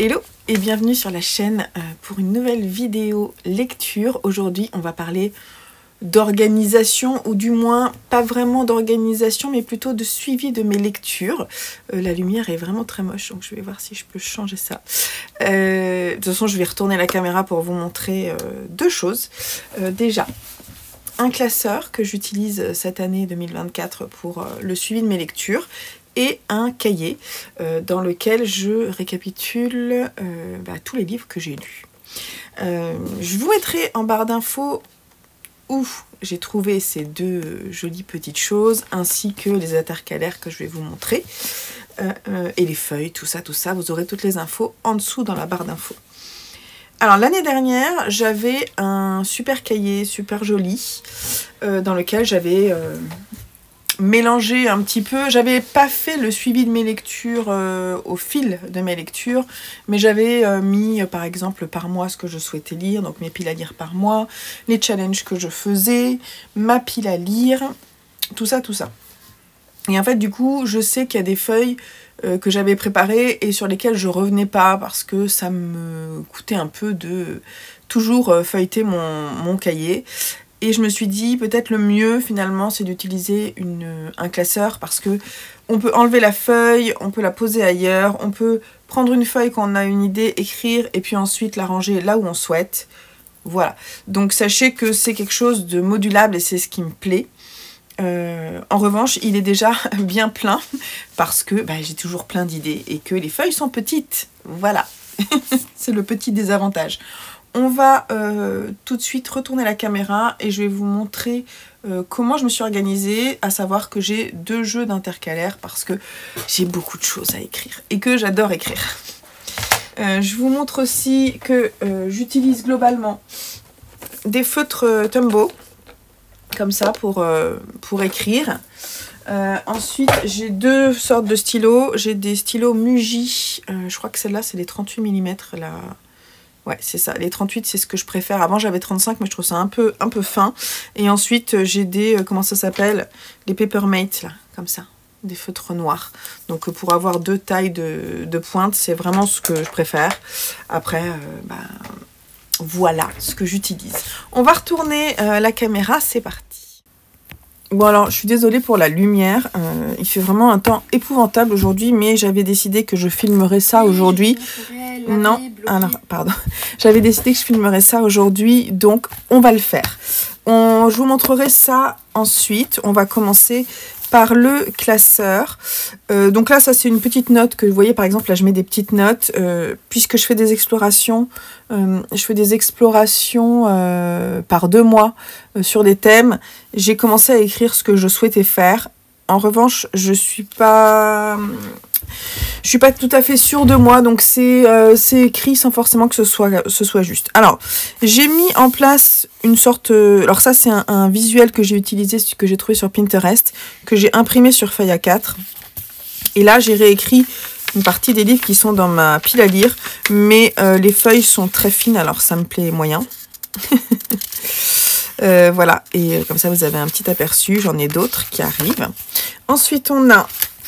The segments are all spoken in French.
Hello et bienvenue sur la chaîne pour une nouvelle vidéo lecture. Aujourd'hui on va parler d'organisation, ou du moins pas vraiment d'organisation mais plutôt de suivi de mes lectures. La lumière est vraiment très moche donc je vais voir si je peux changer ça. De toute façon je vais retourner la caméra pour vous montrer deux choses. Déjà un classeur que j'utilise cette année 2024 pour le suivi de mes lectures, et un cahier dans lequel je récapitule tous les livres que j'ai lus. Je vous mettrai en barre d'infos où j'ai trouvé ces deux jolies petites choses, ainsi que les intercalaires que je vais vous montrer, et les feuilles, tout ça, vous aurez toutes les infos en dessous dans la barre d'infos. Alors l'année dernière, j'avais un super cahier, super joli, dans lequel j'avais mélangé un petit peu. J'avais pas fait le suivi de mes lectures au fil de mes lectures, mais j'avais mis par exemple par mois ce que je souhaitais lire, donc mes piles à lire par mois, les challenges que je faisais, ma pile à lire, tout ça. Et en fait du coup je sais qu'il y a des feuilles que j'avais préparées et sur lesquelles je revenais pas parce que ça me coûtait un peu de toujours feuilleter mon cahier. Et je me suis dit, peut-être le mieux finalement, c'est d'utiliser un classeur, parce que on peut enlever la feuille, on peut la poser ailleurs, on peut prendre une feuille quand on a une idée, écrire, et puis ensuite la ranger là où on souhaite. Voilà. Donc sachez que c'est quelque chose de modulable et c'est ce qui me plaît. En revanche, il est déjà bien plein, parce que j'ai toujours plein d'idées et que les feuilles sont petites. Voilà. C'est le petit désavantage. On va tout de suite retourner la caméra et je vais vous montrer comment je me suis organisée, à savoir que j'ai deux jeux d'intercalaires parce que j'ai beaucoup de choses à écrire et que j'adore écrire. Je vous montre aussi que j'utilise globalement des feutres Tombow, comme ça pour écrire. Ensuite, j'ai deux sortes de stylos. J'ai des stylos Muji, je crois que celle-là c'est les 38 mm là. Ouais, c'est ça. Les 38, c'est ce que je préfère. Avant, j'avais 35, mais je trouve ça un peu fin. Et ensuite, j'ai des, comment ça s'appelle? Les Papermate, là, comme ça. Des feutres noirs. Donc, pour avoir deux tailles de pointe, c'est vraiment ce que je préfère. Après, voilà ce que j'utilise. On va retourner la caméra, c'est parti. Bon, alors, je suis désolée pour la lumière. Il fait vraiment un temps épouvantable aujourd'hui, mais j'avais décidé que je filmerais ça aujourd'hui. Non, alors, pardon. J'avais décidé que je filmerais ça aujourd'hui, donc on va le faire. Je vous montrerai ça ensuite. On va commencer par le classeur. Donc là, ça c'est une petite note que vous voyez, par exemple, là je mets des petites notes. Puisque je fais des explorations, par 2 mois sur des thèmes. J'ai commencé à écrire ce que je souhaitais faire. En revanche, je suis pas tout à fait sûre de moi, donc c'est écrit sans forcément que ce soit juste. Alors, j'ai mis en place une sorte... alors ça, c'est un visuel que j'ai utilisé, que j'ai trouvé sur Pinterest, que j'ai imprimé sur feuille A4. Et là, j'ai réécrit une partie des livres qui sont dans ma pile à lire, mais les feuilles sont très fines, alors ça me plaît moyen. Voilà, et comme ça, vous avez un petit aperçu. J'en ai d'autres qui arrivent. Ensuite, on a...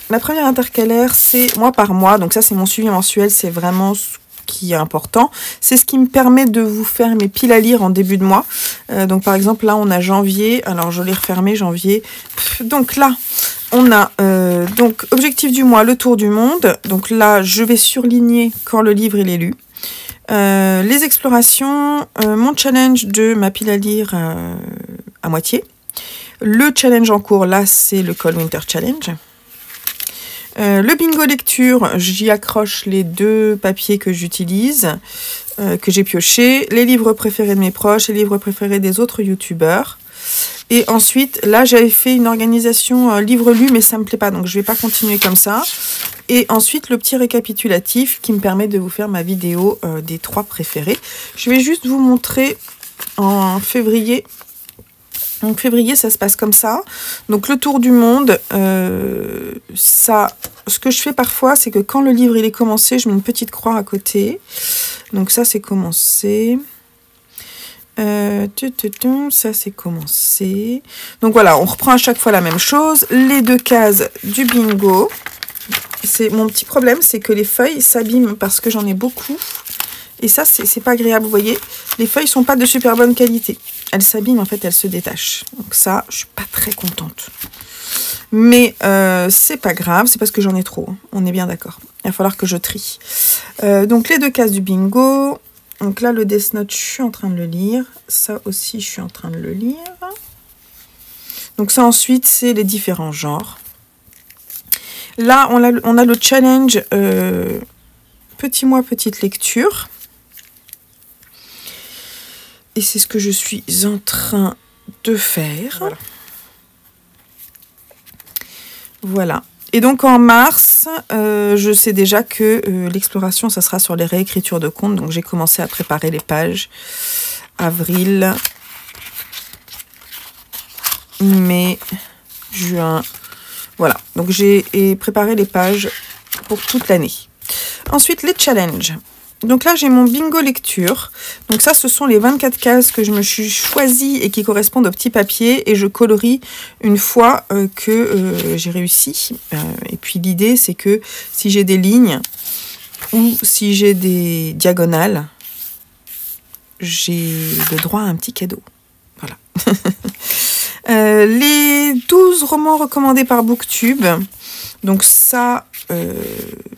La première intercalaire, c'est mois par mois. Donc ça, c'est mon suivi mensuel. C'est vraiment ce qui est important. C'est ce qui me permet de vous faire mes piles à lire en début de mois. Donc par exemple, là, on a janvier. Alors, je l'ai refermé, janvier. Donc là, on a donc objectif du mois, le tour du monde. Donc là, je vais surligner quand le livre il est lu. Les explorations, mon challenge de ma pile à lire à moitié. Le challenge en cours, là, c'est le Cold Winter Challenge. Le bingo lecture, j'y accroche les deux papiers que j'utilise, que j'ai piochés, les livres préférés de mes proches, les livres préférés des autres youtubeurs. Et ensuite, là, j'avais fait une organisation livre lu, mais ça me plaît pas, donc je vais pas continuer comme ça. Et ensuite, le petit récapitulatif qui me permet de vous faire ma vidéo des 3 préférés. Je vais juste vous montrer en février. Donc février, ça se passe comme ça. Donc le tour du monde, ce que je fais parfois, c'est que quand le livre il est commencé, je mets une petite croix à côté. Donc ça, c'est commencé. Ça, c'est commencé. Donc voilà, on reprend à chaque fois la même chose. Les 2 cases du bingo. mon petit problème, c'est que les feuilles s'abîment parce que j'en ai beaucoup. Et ça, c'est pas agréable, vous voyez. Les feuilles sont pas de super bonne qualité. Elles s'abîment, en fait, elles se détachent. Donc ça, je suis pas très contente. Mais c'est pas grave, c'est parce que j'en ai trop. Hein. On est bien d'accord. Il va falloir que je trie. Donc les 2 cases du bingo. Donc là, le Death Note, je suis en train de le lire. Ça aussi, je suis en train de le lire. Donc ça, ensuite, c'est les différents genres. Là, on a le challenge petit mois, petite lecture. Et c'est ce que je suis en train de faire. Voilà. Et donc en mars, je sais déjà que l'exploration, ça sera sur les réécritures de contes. Donc j'ai commencé à préparer les pages. Avril, mai, juin. Voilà. Donc j'ai préparé les pages pour toute l'année. Ensuite, les challenges. Donc là, j'ai mon bingo lecture. Donc ça, ce sont les 24 cases que je me suis choisies et qui correspondent au petit papier. Et je colorie une fois que j'ai réussi. Et puis l'idée, c'est que si j'ai des lignes ou si j'ai des diagonales, j'ai le droit à un petit cadeau. Voilà. Les 12 romans recommandés par Booktube. Donc ça,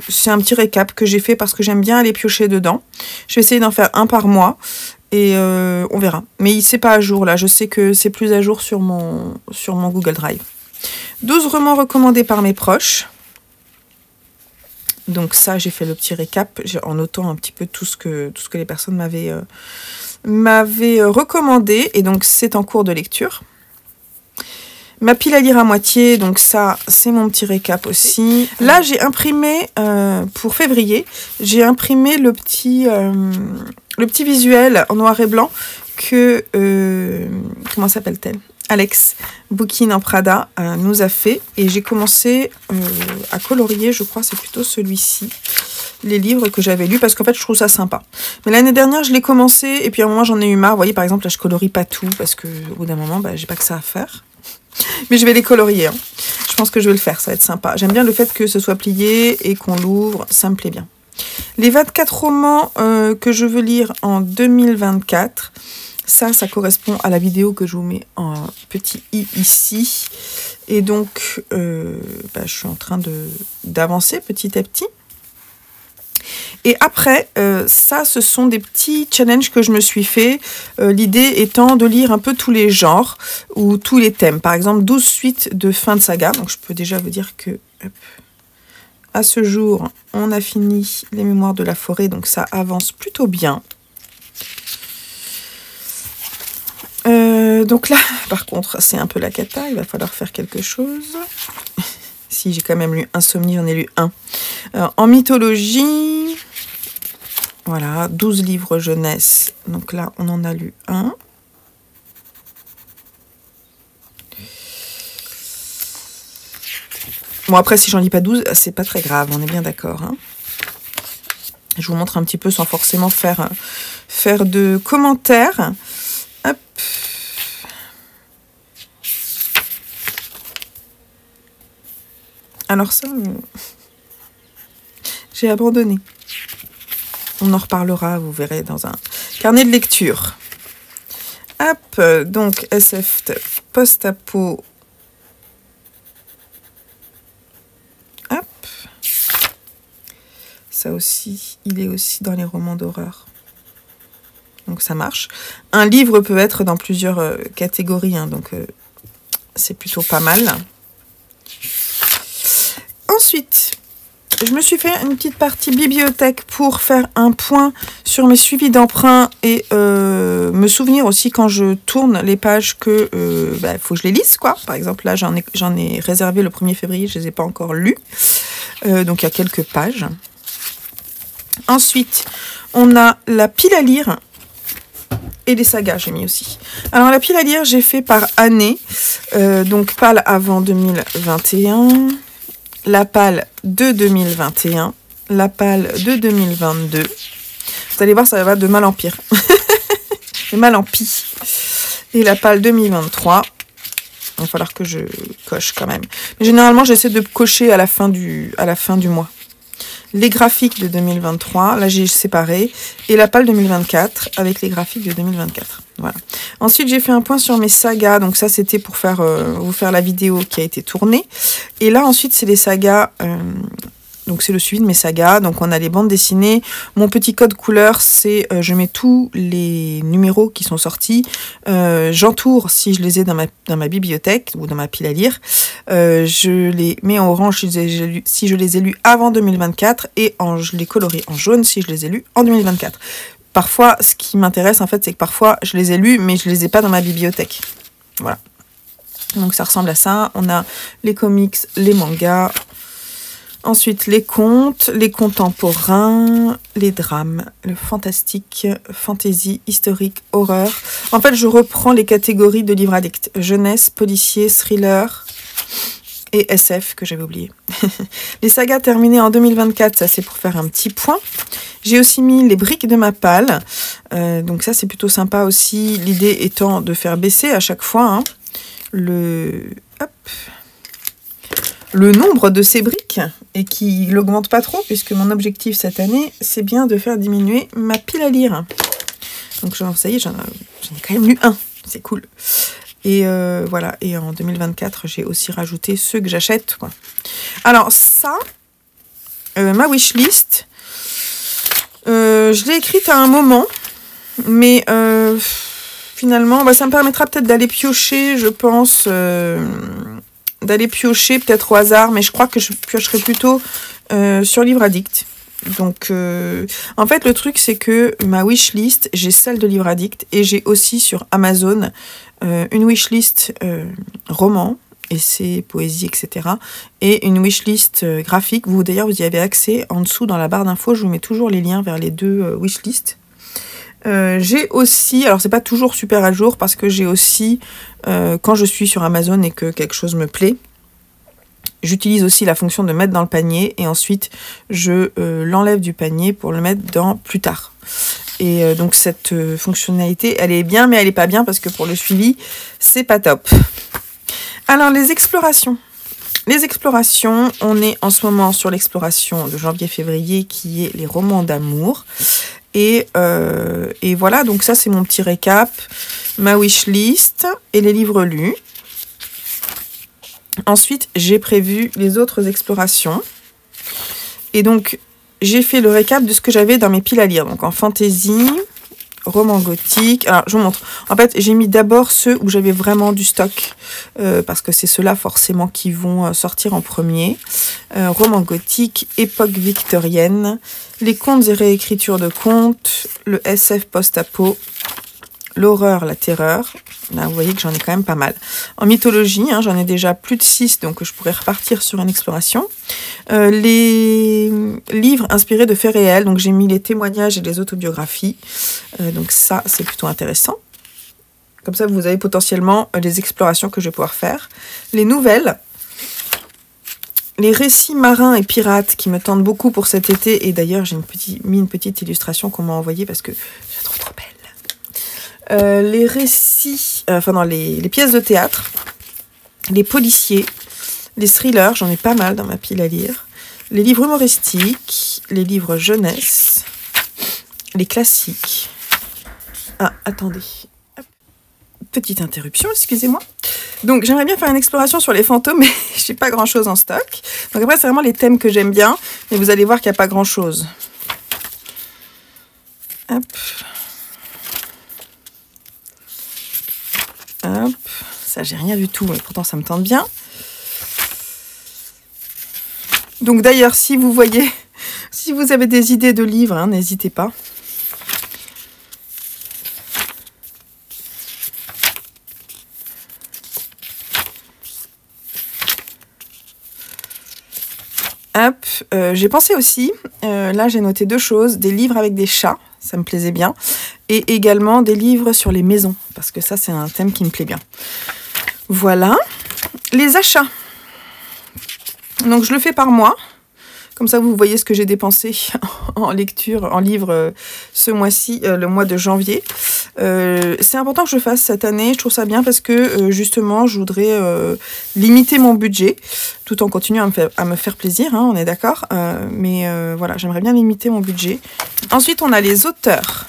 c'est un petit récap que j'ai fait parce que j'aime bien aller piocher dedans. Je vais essayer d'en faire un par mois et on verra. Mais c'est pas à jour là, je sais que c'est plus à jour sur mon Google Drive. 12 romans recommandés par mes proches. Donc ça, j'ai fait le petit récap en notant un petit peu tout ce que les personnes m'avaient recommandé. Et donc c'est en cours de lecture. Ma pile à lire à moitié, donc ça, c'est mon petit récap aussi. Là, j'ai imprimé, pour février, j'ai imprimé le petit visuel en noir et blanc que, comment s'appelle-t-elle ? Alex Bookin en Prada nous a fait. Et j'ai commencé à colorier, je crois, c'est plutôt celui-ci, les livres que j'avais lus, parce qu'en fait, je trouve ça sympa. Mais l'année dernière, je l'ai commencé, et puis à un moment, j'en ai eu marre. Vous voyez, par exemple, là, je colorie pas tout, parce qu'au bout d'un moment, j'ai pas que ça à faire. Mais je vais les colorier. Hein. Je pense que je vais le faire, ça va être sympa. J'aime bien le fait que ce soit plié et qu'on l'ouvre, ça me plaît bien. Les 24 romans que je veux lire en 2024, ça correspond à la vidéo que je vous mets en petit i ici. Et donc, je suis en train d'avancer petit à petit. Et après, ça, ce sont des petits challenges que je me suis fait. L'idée étant de lire un peu tous les genres ou tous les thèmes. Par exemple, 12 suites de fin de saga. Donc, je peux déjà vous dire que, à ce jour, on a fini les mémoires de la forêt. Donc, ça avance plutôt bien. Donc là, par contre, c'est un peu la cata. Il va falloir faire quelque chose. Si j'ai quand même lu Insomnie, j'en ai lu un. En mythologie, voilà, 12 livres jeunesse. Donc là, on en a lu un. Bon, après, si j'en lis pas 12, c'est pas très grave, on est bien d'accord. Hein. Je vous montre un petit peu sans forcément faire de commentaires. Hop. Alors ça, j'ai abandonné. On en reparlera, vous verrez, dans un carnet de lecture. Hop, donc SF post-apo. Hop. Ça aussi, il est aussi dans les romans d'horreur. Donc ça marche. Un livre peut être dans plusieurs catégories, hein, donc c'est plutôt pas mal. Ensuite, je me suis fait une petite partie bibliothèque pour faire un point sur mes suivis d'emprunt et me souvenir aussi quand je tourne les pages que faut que je les lise, quoi. Par exemple, là, j'en ai réservé le 1er février, je ne les ai pas encore lus. Donc, il y a quelques pages. Ensuite, on a la pile à lire et les sagas, j'ai mis aussi. Alors, la pile à lire, j'ai fait par année. Donc, pâle avant 2021... la pâle de 2021, la pâle de 2022. Vous allez voir, ça va de mal en pire. De mal en pis. Et la pâle 2023. va falloir que je coche quand même. Mais généralement, j'essaie de cocher à la fin du mois. Les graphiques de 2023, là j'ai séparé, et la palle 2024 avec les graphiques de 2024. Voilà. Ensuite, j'ai fait un point sur mes sagas. Donc ça, c'était pour vous faire la vidéo qui a été tournée. Et là, ensuite, c'est les sagas... donc c'est le suivi de mes sagas. Donc on a les bandes dessinées. Mon petit code couleur, c'est je mets tous les numéros qui sont sortis. J'entoure si je les ai dans ma bibliothèque ou dans ma pile à lire. Je les mets en orange si je les ai lus avant 2024 et je les colorie en jaune si je les ai lus en 2024. Parfois, ce qui m'intéresse en fait, c'est que parfois je les ai lus mais je les ai pas dans ma bibliothèque. Voilà. Donc ça ressemble à ça. On a les comics, les mangas. Ensuite, les contes contemporains, les drames, le fantastique, fantasy, historique, horreur. En fait, je reprends les catégories de livres addicts. Jeunesse, policier, thriller et SF que j'avais oublié. Les sagas terminées en 2024, ça c'est pour faire un petit point. J'ai aussi mis les briques de ma palle. Donc ça, c'est plutôt sympa aussi. L'idée étant de faire baisser à chaque fois le nombre de ces briques et qui l'augmente pas trop puisque mon objectif cette année, c'est bien de faire diminuer ma pile à lire. Donc ça y est, j'en ai quand même lu un. C'est cool. Et voilà. Et en 2024, j'ai aussi rajouté ceux que j'achète, quoi. Alors ça, ma wishlist, je l'ai écrite à un moment, mais finalement, ça me permettra peut-être d'aller piocher, je pense... d'aller piocher peut-être au hasard, mais je crois que je piocherai plutôt sur Livre Addict. Donc, en fait, le truc, c'est que ma wishlist, j'ai celle de Livre Addict et j'ai aussi sur Amazon une wishlist roman, essai, poésie, etc. et une wishlist graphique. D'ailleurs, vous y avez accès en dessous dans la barre d'infos. Je vous mets toujours les liens vers les deux wishlists. J'ai aussi, alors c'est pas toujours super à jour parce que j'ai aussi, quand je suis sur Amazon et que quelque chose me plaît, j'utilise aussi la fonction de mettre dans le panier et ensuite je l'enlève du panier pour le mettre dans plus tard. Et donc cette fonctionnalité, elle est bien mais elle est pas bien parce que pour le suivi, c'est pas top. Alors les explorations. Les explorations, on est en ce moment sur l'exploration de janvier-février qui est les romans d'amour. Et voilà, donc ça c'est mon petit récap, ma wishlist et les livres lus. Ensuite, j'ai prévu les autres explorations. Et donc, j'ai fait le récap de ce que j'avais dans mes piles à lire. Donc en fantasy, roman gothique. Alors, je vous montre. En fait, j'ai mis d'abord ceux où j'avais vraiment du stock. Parce que c'est ceux-là forcément qui vont sortir en premier. Roman gothique, époque victorienne, les contes et réécritures de contes, le SF post-apo, l'horreur, la terreur. Là, vous voyez que j'en ai quand même pas mal. En mythologie, j'en ai déjà plus de 6, donc je pourrais repartir sur une exploration. Les livres inspirés de faits réels, donc j'ai mis les témoignages et les autobiographies. Donc ça, c'est plutôt intéressant. Comme ça, vous avez potentiellement les explorations que je vais pouvoir faire. Les nouvelles, les récits marins et pirates qui me tentent beaucoup pour cet été. Et d'ailleurs, j'ai mis une petite illustration qu'on m'a envoyée parce que je la trouve trop belle. Les récits, les pièces de théâtre, les policiers, les thrillers, j'en ai pas mal dans ma pile à lire, les livres humoristiques, les livres jeunesse, les classiques. Ah, attendez. Hop. Petite interruption, excusez-moi. Donc, j'aimerais bien faire une exploration sur les fantômes, mais j'ai pas grand-chose en stock. Donc après, c'est vraiment les thèmes que j'aime bien, mais vous allez voir qu'il n'y a pas grand-chose. Hop. Hop, ça j'ai rien du tout, mais pourtant ça me tente bien. Donc d'ailleurs, si vous voyez, si vous avez des idées de livres, n'hésitez pas. Hop, j'ai pensé aussi, là j'ai noté 2 choses, des livres avec des chats, ça me plaisait bien, et également des livres sur les maisons, parce que ça c'est un thème qui me plaît bien. Voilà, les achats. Donc je le fais par mois, Comme ça, vous voyez ce que j'ai dépensé en lecture, en livre ce mois-ci, le mois de janvier. C'est important que je fasse cette année, je trouve ça bien parce que justement, je voudrais limiter mon budget tout en continuant à me faire plaisir, hein, on est d'accord. Mais voilà, j'aimerais bien limiter mon budget. Ensuite, on a les auteurs.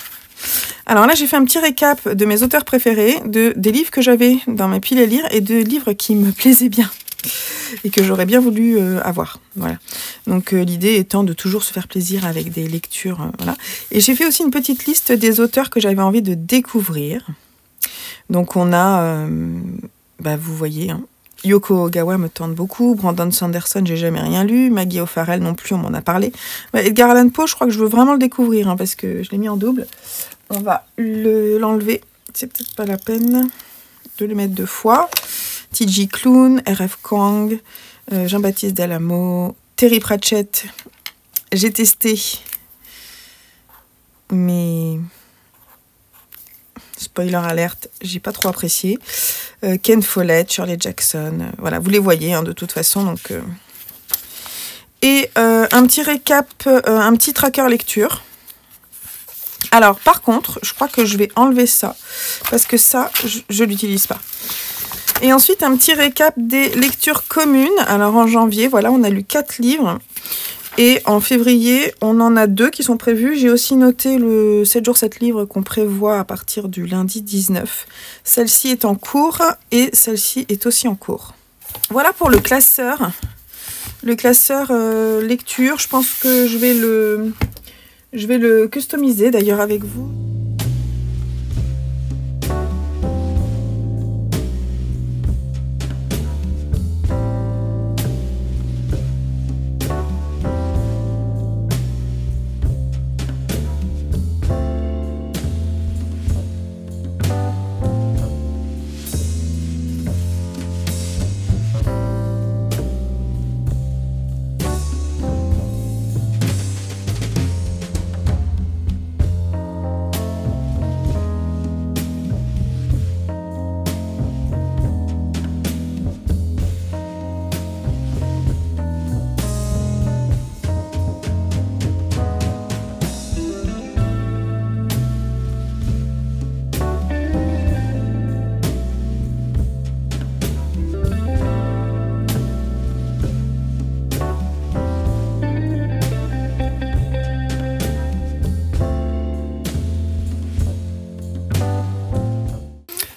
Alors là, j'ai fait un petit récap de mes auteurs préférés, des livres que j'avais dans ma pile à lire et de livres qui me plaisaient bien et que j'aurais bien voulu avoir. Voilà. Donc l'idée étant de toujours se faire plaisir avec des lectures. Voilà. Et j'ai fait aussi une petite liste des auteurs que j'avais envie de découvrir. Donc on a, vous voyez, hein, Yoko Ogawa me tente beaucoup, Brandon Sanderson, j'ai jamais rien lu, Maggie O'Farrell non plus, on m'en a parlé. Edgar Allan Poe, je crois que je veux vraiment le découvrir, hein, parce que je l'ai mis en double. On va l'enlever, c'est peut-être pas la peine de le mettre 2 fois. T.J. Klune, R.F. Kuang, Jean-Baptiste Dallamo, Terry Pratchett, j'ai testé, mais spoiler alerte, j'ai pas trop apprécié. Ken Follett, Shirley Jackson, voilà, vous les voyez hein, de toute façon. Donc, Et un petit récap, un petit tracker lecture. Alors par contre, je crois que je vais enlever ça, parce que ça, je l'utilise pas. Et ensuite, un petit récap des lectures communes. Alors en janvier, voilà, on a lu 4 livres. Et en février, on en a 2 qui sont prévus. J'ai aussi noté le 7 jours 7 livres qu'on prévoit à partir du lundi 19. Celle-ci est en cours et celle-ci est aussi en cours. Voilà pour le classeur. Le classeur lecture, je pense que je vais le customiser d'ailleurs avec vous.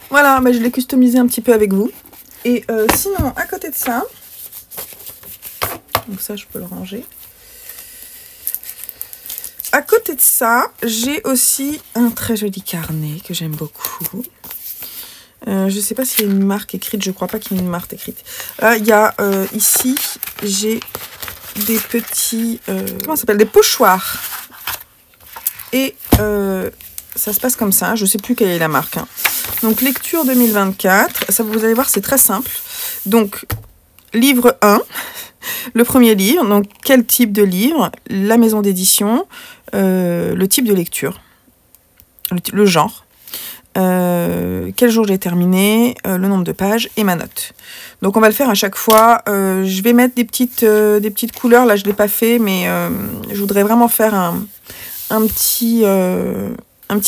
Voilà, je l'ai customisé un petit peu avec vous. Et sinon, à côté de ça, donc ça, je peux le ranger. À côté de ça, j'ai aussi un très joli carnet que j'aime beaucoup. Je ne sais pas s'il y a une marque écrite, je ne crois pas qu'il y ait une marque écrite. Là, il y a ici, j'ai des petits, comment ça s'appelle, des pochoirs. Et ça se passe comme ça, je ne sais plus quelle est la marque. Hein. Donc, lecture 2024, ça vous allez voir, c'est très simple. Donc, livre 1, le premier livre, donc quel type de livre, la maison d'édition, le type de lecture, le genre, quel jour j'ai terminé, le nombre de pages et ma note. Donc, on va le faire à chaque fois. Je vais mettre des petites couleurs, là je ne l'ai pas fait, mais je voudrais vraiment faire un petit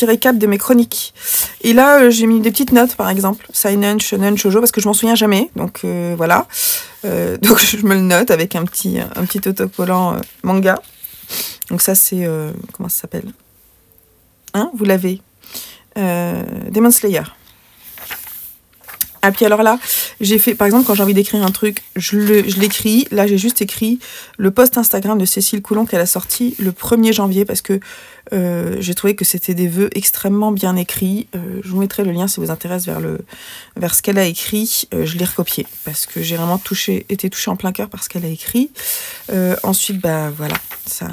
récap de mes chroniques. Et là, j'ai mis des petites notes, par exemple. Seinen, Shonen, Shoujo, parce que je m'en souviens jamais. Donc, voilà. Donc, je me le note avec un petit autocollant manga. Donc, ça, c'est... comment ça s'appelle? Hein? Vous l'avez. Demon Slayer. Ah, puis alors là, j'ai fait, par exemple, quand j'ai envie d'écrire un truc, je l'écris. Là, j'ai juste écrit le post Instagram de Cécile Coulon qu'elle a sorti le 1er janvier parce que j'ai trouvé que c'était des vœux extrêmement bien écrits. Je vous mettrai le lien si vous intéresse vers ce qu'elle a écrit. Je l'ai recopié parce que j'ai vraiment été touchée en plein cœur par ce qu'elle a écrit. Ensuite, voilà, ça...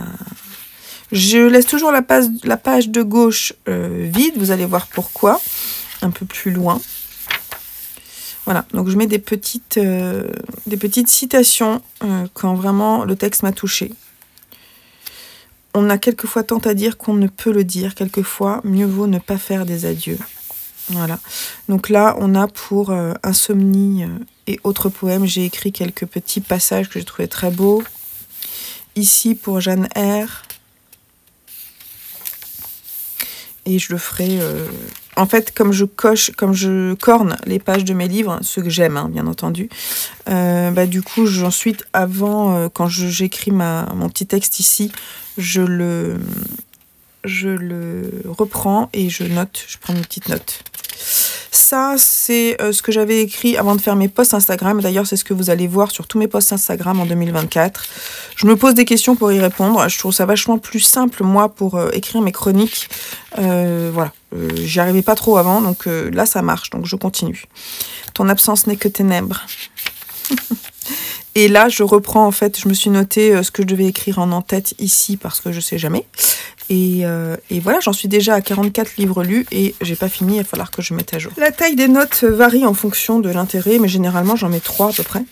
Je laisse toujours la page de gauche vide. Vous allez voir pourquoi, un peu plus loin. Voilà, donc je mets des petites citations quand vraiment le texte m'a touchée. On a quelquefois tant à dire qu'on ne peut le dire. Quelquefois, mieux vaut ne pas faire des adieux. Voilà. Donc là, on a pour Insomnie et autres poèmes, j'ai écrit quelques petits passages que j'ai trouvé très beaux. ici pour Jeanne R. Et je le ferai... En fait, comme je corne les pages de mes livres, ceux que j'aime, hein, bien entendu, du coup, ensuite, avant, quand j'écris mon petit texte ici, je le reprends et je prends une petite note. Ça, c'est ce que j'avais écrit avant de faire mes posts Instagram. D'ailleurs, c'est ce que vous allez voir sur tous mes posts Instagram en 2024. Je me pose des questions pour y répondre. Je trouve ça vachement plus simple, moi, pour écrire mes chroniques. Voilà, j'y arrivais pas trop avant, donc là, ça marche, donc je continue. Ton absence n'est que ténèbres. Et là, je reprends, en fait, je me suis noté ce que je devais écrire en tête ici, parce que je sais jamais. Et voilà, j'en suis déjà à 44 livres lus et j'ai pas fini, il va falloir que je mette à jour. La taille des notes varie en fonction de l'intérêt, mais généralement j'en mets 3 à peu près.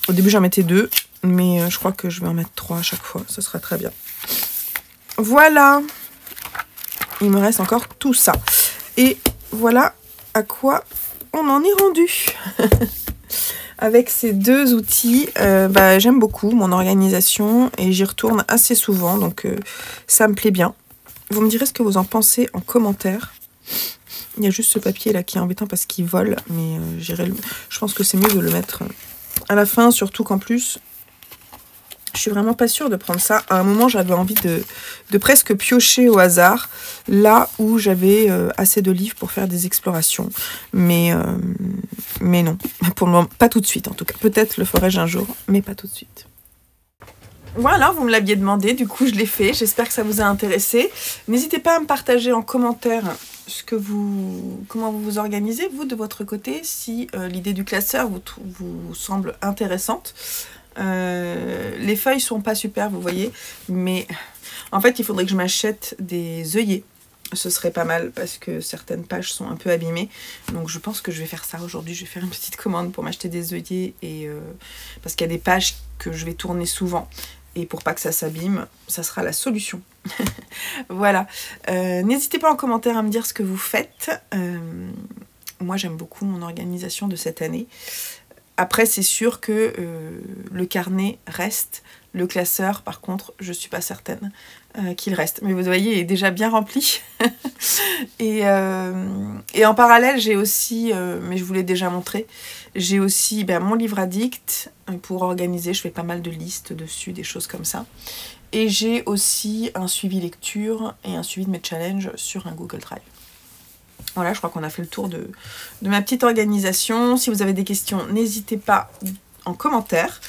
Au début j'en mettais 2, mais je crois que je vais en mettre 3 à chaque fois, ce sera très bien. Voilà, il me reste encore tout ça. Et voilà à quoi on en est rendu. Avec ces deux outils, j'aime beaucoup mon organisation et j'y retourne assez souvent, donc ça me plaît bien. Vous me direz ce que vous en pensez en commentaire. Il y a juste ce papier là qui est embêtant parce qu'il vole, mais je pense que c'est mieux de le mettre à la fin, surtout qu'en plus, je suis vraiment pas sûre de prendre ça. À un moment, j'avais envie de presque piocher au hasard, là où j'avais assez de livres pour faire des explorations. Mais non, pour le moment, pas tout de suite en tout cas. Peut-être le ferai-je un jour, mais pas tout de suite. Voilà, vous me l'aviez demandé, du coup je l'ai fait. J'espère que ça vous a intéressé. N'hésitez pas à me partager en commentaire comment vous vous organisez, vous, de votre côté, si l'idée du classeur vous semble intéressante. Les feuilles sont pas super, vous voyez, mais en fait il faudrait que je m'achète des œillets. Ce serait pas mal parce que certaines pages sont un peu abîmées, donc je pense que je vais faire ça aujourd'hui. Je vais faire une petite commande pour m'acheter des œillets et parce qu'il y a des pages que je vais tourner souvent et pour pas que ça s'abîme, ça sera la solution. Voilà, n'hésitez pas en commentaire à me dire ce que vous faites. Moi j'aime beaucoup mon organisation de cette année. Après, c'est sûr que le carnet reste. Le classeur, par contre, je ne suis pas certaine qu'il reste. Mais vous voyez, il est déjà bien rempli. et en parallèle, j'ai aussi, mais je vous l'ai déjà montré, j'ai aussi mon livre addict pour organiser. Je fais pas mal de listes dessus, des choses comme ça. Et j'ai aussi un suivi lecture et un suivi de mes challenges sur un Google Drive. Voilà, je crois qu'on a fait le tour de ma petite organisation. Si vous avez des questions, n'hésitez pas en commentaire.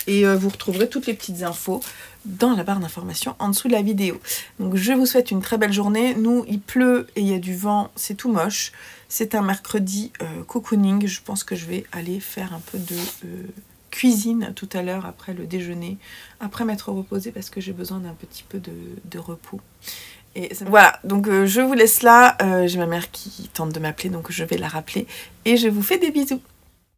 Et vous retrouverez toutes les petites infos dans la barre d'informations en dessous de la vidéo. Donc je vous souhaite une très belle journée. Nous, il pleut et il y a du vent, c'est tout moche. C'est un mercredi cocooning. Je pense que je vais aller faire un peu de cuisine tout à l'heure après le déjeuner. Après m'être reposée parce que j'ai besoin d'un petit peu de repos. Et voilà, donc je vous laisse là. J'ai ma mère qui tente de m'appeler, donc je vais la rappeler. Et je vous fais des bisous.